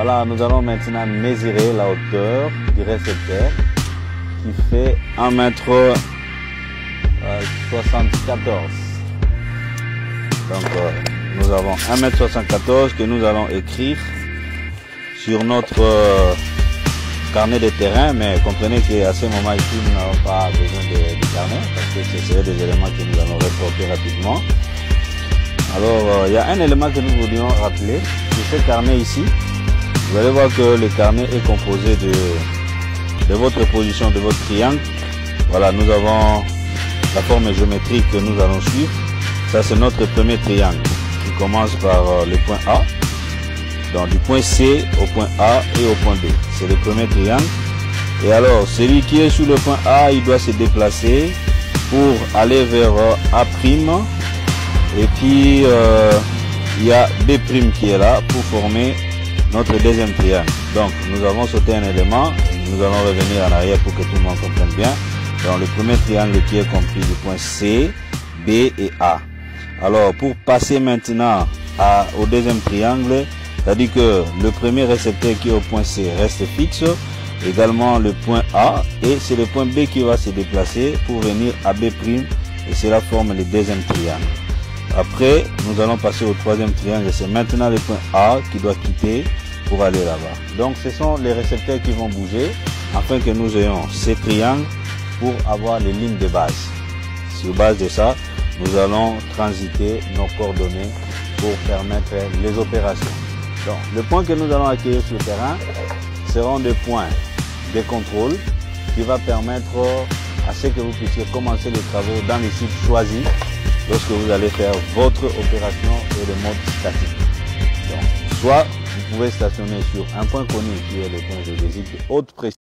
Voilà, nous allons maintenant mesurer la hauteur du récepteur qui fait 1,74 m. Donc nous avons 1,74 m que nous allons écrire sur notre carnet de terrain, mais comprenez qu'à ce moment ici nous n'avons pas besoin de carnet parce que ce seraient des éléments que nous allons reporter rapidement. Alors il y a un élément que nous voulions rappeler sur ce carnet ici. Vous allez voir que le carnet est composé de votre position de votre triangle. Voilà, nous avons la forme géométrique que nous allons suivre. Ça c'est notre premier triangle qui commence par le point A. Donc du point C au point A et au point B. C'est le premier triangle. Et alors celui qui est sur le point A, il doit se déplacer pour aller vers A'. Et puis il y a B' qui est là pour former notre deuxième triangle. Donc nous avons sauté un élément. Nous allons revenir en arrière pour que tout le monde comprenne bien. Donc le premier triangle qui est compris du point C, B et A. Alors pour passer maintenant au deuxième triangle, c'est-à-dire que le premier récepteur qui est au point C reste fixe, également le point A, et c'est le point B qui va se déplacer pour venir à B', et cela forme le deuxième triangle. Après, nous allons passer au troisième triangle, c'est maintenant le point A qui doit quitter pour aller là-bas. Donc ce sont les récepteurs qui vont bouger afin que nous ayons ces triangles pour avoir les lignes de base. Sur base de ça, nous allons transiter nos coordonnées pour permettre les opérations. Donc, le point que nous allons acquérir sur le terrain seront des points de contrôle qui va permettre à ce que vous puissiez commencer les travaux dans les sites choisis lorsque vous allez faire votre opération et le mode statique. Donc, soit vous pouvez stationner sur un point connu qui est le point géodésique de haute précision.